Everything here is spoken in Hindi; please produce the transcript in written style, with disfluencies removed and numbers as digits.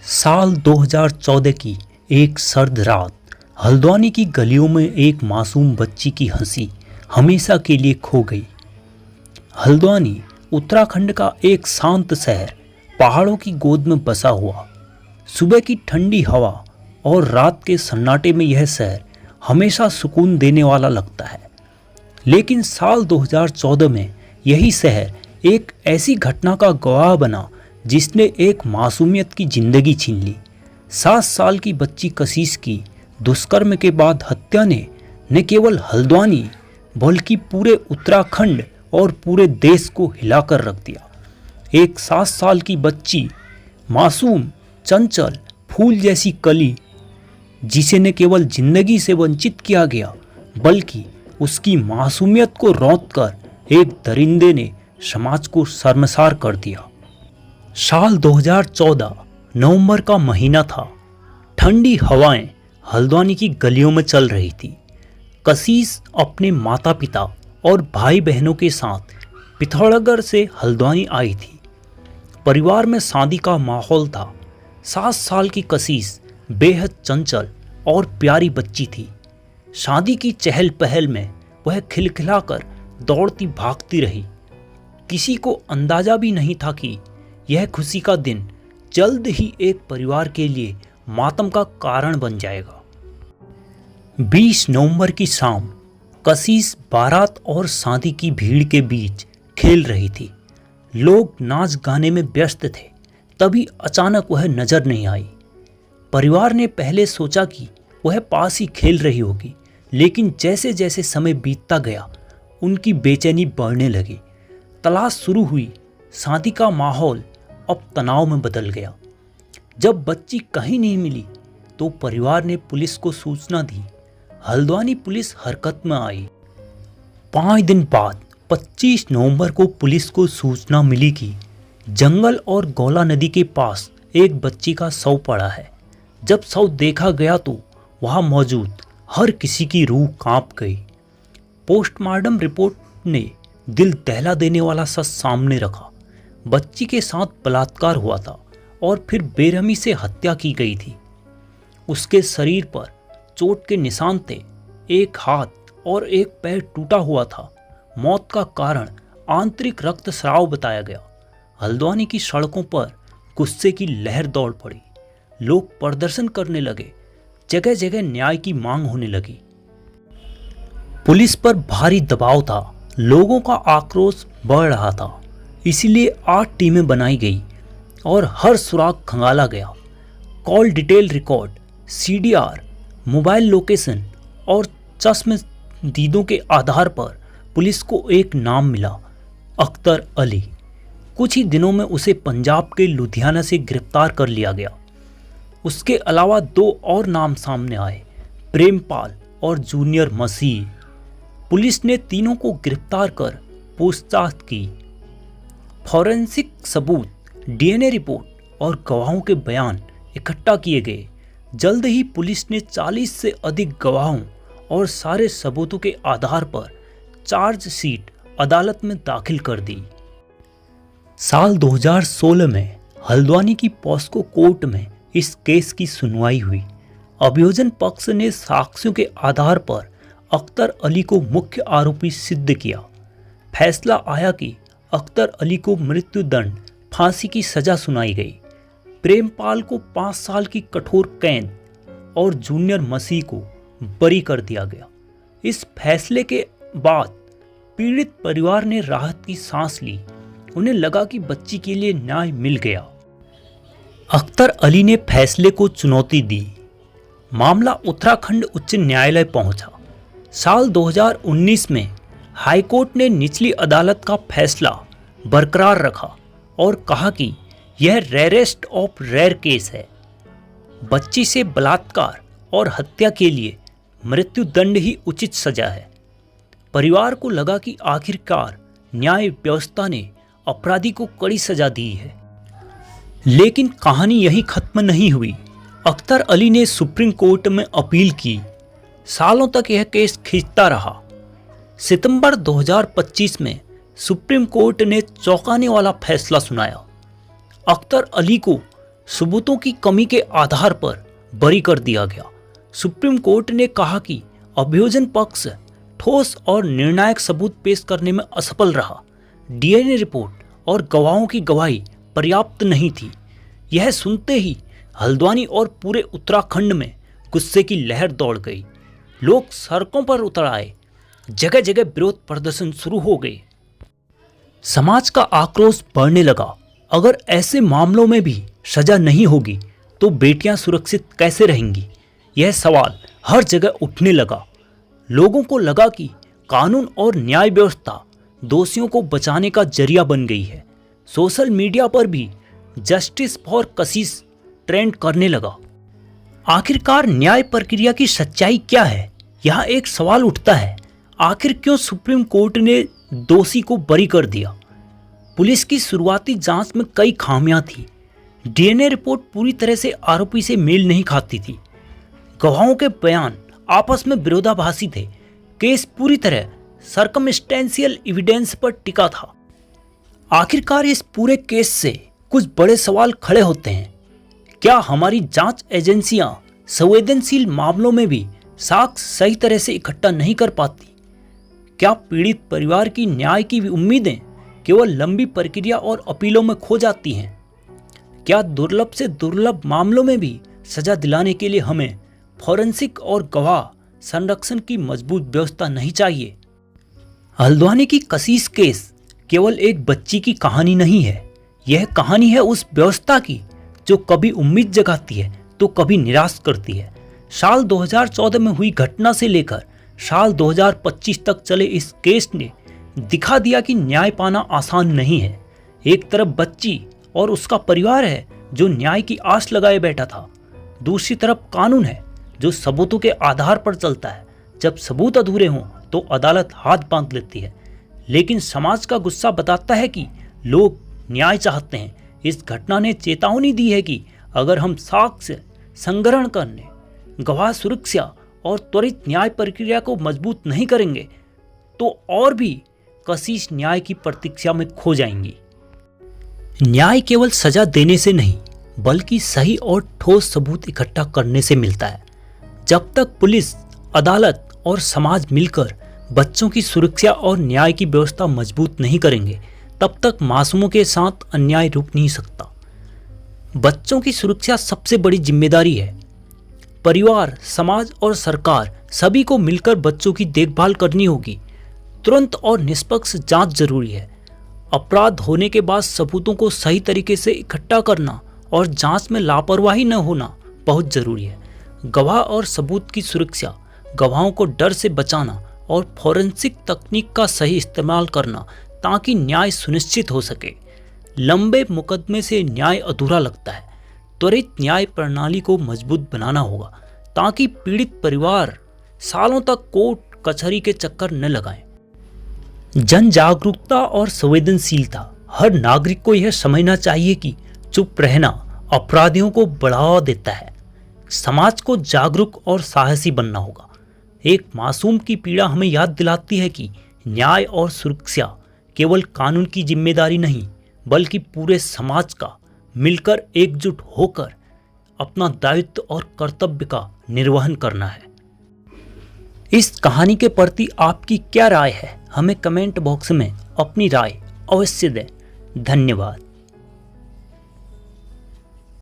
साल 2014 की एक सर्द रात हल्द्वानी की गलियों में एक मासूम बच्ची की हंसी हमेशा के लिए खो गई। हल्द्वानी उत्तराखंड का एक शांत शहर, पहाड़ों की गोद में बसा हुआ। सुबह की ठंडी हवा और रात के सन्नाटे में यह शहर हमेशा सुकून देने वाला लगता है। लेकिन साल 2014 में यही शहर एक ऐसी घटना का गवाह बना जिसने एक मासूमियत की जिंदगी छीन ली। 7 साल की बच्ची कशिश की दुष्कर्म के बाद हत्या ने न केवल हल्द्वानी बल्कि पूरे उत्तराखंड और पूरे देश को हिलाकर रख दिया। एक 7 साल की बच्ची, मासूम, चंचल, फूल जैसी कली, जिसे न केवल जिंदगी से वंचित किया गया बल्कि उसकी मासूमियत को रौंद कर एक दरिंदे ने समाज को शर्मसार कर दिया। साल 2014 नवंबर का महीना था। ठंडी हवाएं हल्द्वानी की गलियों में चल रही थी। कशिश अपने माता पिता और भाई बहनों के साथ पिथौरागढ़ से हल्द्वानी आई थी। परिवार में शादी का माहौल था। 7 साल की कशिश बेहद चंचल और प्यारी बच्ची थी। शादी की चहल पहल में वह खिलखिलाकर दौड़ती भागती रही। किसी को अंदाजा भी नहीं था कि यह खुशी का दिन जल्द ही एक परिवार के लिए मातम का कारण बन जाएगा। 20 नवंबर की शाम कशिश बारात और शादी की भीड़ के बीच खेल रही थी। लोग नाच गाने में व्यस्त थे। तभी अचानक वह नजर नहीं आई। परिवार ने पहले सोचा कि वह पास ही खेल रही होगी, लेकिन जैसे जैसे समय बीतता गया उनकी बेचैनी बढ़ने लगी। तलाश शुरू हुई। शादी का माहौल अब तनाव में बदल गया। जब बच्ची कहीं नहीं मिली तो परिवार ने पुलिस को सूचना दी। हल्द्वानी पुलिस हरकत में आई। 5 दिन बाद 25 नवंबर को पुलिस को सूचना मिली कि जंगल और गौला नदी के पास एक बच्ची का शव पड़ा है। जब शव देखा गया तो वहां मौजूद हर किसी की रूह कांप गई। पोस्टमार्टम रिपोर्ट ने दिल दहला देने वाला सच सामने रखा। बच्ची के साथ बलात्कार हुआ था और फिर बेरहमी से हत्या की गई थी। उसके शरीर पर चोट के निशान थे। एक हाथ और एक पैर टूटा हुआ था। मौत का कारण आंतरिक रक्तस्राव बताया गया। हल्द्वानी की सड़कों पर गुस्से की लहर दौड़ पड़ी। लोग प्रदर्शन करने लगे। जगह जगह न्याय की मांग होने लगी। पुलिस पर भारी दबाव था। लोगों का आक्रोश बढ़ रहा था। इसीलिए 8 टीमें बनाई गई और हर सुराग खंगाला गया। Call detail record, CDR, mobile location और चश्मदीदों के आधार पर पुलिस को एक नाम मिला, अख्तर अली। कुछ ही दिनों में उसे पंजाब के लुधियाना से गिरफ्तार कर लिया गया। उसके अलावा 2 और नाम सामने आए, प्रेमपाल और जूनियर मसीह। पुलिस ने तीनों को गिरफ्तार कर पूछताछ की। फॉरेंसिक सबूत, DNA रिपोर्ट और गवाहों के बयान इकट्ठा किए गए। जल्द ही पुलिस ने 40 से अधिक गवाहों और सारे सबूतों के आधार पर चार्जशीट अदालत में दाखिल कर दी। साल 2016 में हल्द्वानी की पॉस्को कोर्ट में इस केस की सुनवाई हुई। अभियोजन पक्ष ने साक्ष्यों के आधार पर अख्तर अली को मुख्य आरोपी सिद्ध किया। फैसला आया कि अख्तर अली को मृत्युदंड, फांसी की सजा सुनाई गई। प्रेमपाल को 5 साल की कठोर कैद और जूनियर मसीह को बरी कर दिया गया। इस फैसले के बाद पीड़ित परिवार ने राहत की सांस ली। उन्हें लगा कि बच्ची के लिए न्याय मिल गया। अख्तर अली ने फैसले को चुनौती दी। मामला उत्तराखंड उच्च न्यायालय पहुंचा। साल 2019 में हाईकोर्ट ने निचली अदालत का फैसला बरकरार रखा और कहा कि यह रेयरेस्ट ऑफ रेयर केस है। बच्ची से बलात्कार और हत्या के लिए मृत्युदंड ही उचित सजा है। परिवार को लगा कि आखिरकार न्याय व्यवस्था ने अपराधी को कड़ी सजा दी है। लेकिन कहानी यही खत्म नहीं हुई। अख्तर अली ने सुप्रीम कोर्ट में अपील की। सालों तक यह केस खींचता रहा। सितंबर 2025 में सुप्रीम कोर्ट ने चौंकाने वाला फैसला सुनाया। अख्तर अली को सबूतों की कमी के आधार पर बरी कर दिया गया। सुप्रीम कोर्ट ने कहा कि अभियोजन पक्ष ठोस और निर्णायक सबूत पेश करने में असफल रहा। डीएनए रिपोर्ट और गवाहों की गवाही पर्याप्त नहीं थी। यह सुनते ही हल्द्वानी और पूरे उत्तराखंड में गुस्से की लहर दौड़ गई। लोग सड़कों पर उतर आए, जगह जगह विरोध प्रदर्शन शुरू हो गए। समाज का आक्रोश बढ़ने लगा। अगर ऐसे मामलों में भी सजा नहीं होगी तो बेटियां सुरक्षित कैसे रहेंगी? यह सवाल हर जगह उठने लगा। लोगों को लगा कि कानून और न्याय व्यवस्था दोषियों को बचाने का जरिया बन गई है। सोशल मीडिया पर भी जस्टिस फॉर कशिश ट्रेंड करने लगा। आखिरकार न्याय प्रक्रिया की सच्चाई क्या है? यहाँ एक सवाल उठता है, आखिर क्यों सुप्रीम कोर्ट ने दोषी को बरी कर दिया? पुलिस की शुरुआती जांच में कई खामियां थी। डीएनए रिपोर्ट पूरी तरह से आरोपी से मेल नहीं खाती थी। गवाहों के बयान आपस में विरोधाभासी थे। केस पूरी तरह सर्कमस्टेंशियल एविडेंस पर टिका था। आखिरकार इस पूरे केस से कुछ बड़े सवाल खड़े होते हैं। क्या हमारी जांच एजेंसियां संवेदनशील मामलों में भी साक्ष्य सही तरह से इकट्ठा नहीं कर पाती? क्या पीड़ित परिवार की न्याय की उम्मीदें केवल लंबी प्रक्रिया और अपीलों में खो जाती हैं? क्या दुर्लभ से दुर्लभ मामलों में भी सजा दिलाने के लिए हमें फॉरेंसिक और गवाह संरक्षण की मजबूत व्यवस्था नहीं चाहिए? हल्द्वानी की कशिश केस केवल एक बच्ची की कहानी नहीं है। यह कहानी है उस व्यवस्था की जो कभी उम्मीद जगाती है तो कभी निराश करती है। साल 2014 में हुई घटना से लेकर साल 2025 तक चले इस केस ने दिखा दिया कि न्याय पाना आसान नहीं है। एक तरफ बच्ची और उसका परिवार है जो न्याय की आस लगाए बैठा था, दूसरी तरफ कानून है जो सबूतों के आधार पर चलता है। जब सबूत अधूरे हों तो अदालत हाथ बांध लेती है। लेकिन समाज का गुस्सा बताता है कि लोग न्याय चाहते हैं। इस घटना ने चेतावनी दी है कि अगर हम साक्ष्य संग्रहण करने, गवाह सुरक्षा और त्वरित न्याय प्रक्रिया को मजबूत नहीं करेंगे तो और भी कशिश न्याय की प्रतीक्षा में खो जाएंगी। न्याय केवल सजा देने से नहीं बल्कि सही और ठोस सबूत इकट्ठा करने से मिलता है। जब तक पुलिस, अदालत और समाज मिलकर बच्चों की सुरक्षा और न्याय की व्यवस्था मजबूत नहीं करेंगे तब तक मासूमों के साथ अन्याय रुक नहीं सकता। बच्चों की सुरक्षा सबसे बड़ी जिम्मेदारी है। परिवार, समाज और सरकार सभी को मिलकर बच्चों की देखभाल करनी होगी। तुरंत और निष्पक्ष जांच जरूरी है। अपराध होने के बाद सबूतों को सही तरीके से इकट्ठा करना और जांच में लापरवाही न होना बहुत जरूरी है। गवाह और सबूत की सुरक्षा, गवाहों को डर से बचाना और फॉरेंसिक तकनीक का सही इस्तेमाल करना ताकि न्याय सुनिश्चित हो सके। लंबे मुकदमे से न्याय अधूरा लगता है। त्वरित न्याय प्रणाली को मजबूत बनाना होगा ताकि पीड़ित परिवार सालों तक कोर्ट कचहरी के चक्कर न लगाएं। जन जागरूकता और संवेदनशीलता। हर नागरिक को यह समझना चाहिए कि चुप रहना अपराधियों को बढ़ावा देता है। समाज को जागरूक और साहसी बनना होगा। एक मासूम की पीड़ा हमें याद दिलाती है कि न्याय और सुरक्षा केवल कानून की जिम्मेदारी नहीं बल्कि पूरे समाज का मिलकर एकजुट होकर अपना दायित्व और कर्तव्य का निर्वहन करना है। इस कहानी के प्रति आपकी क्या राय है? हमें कमेंट बॉक्स में अपनी राय अवश्य दें। धन्यवाद।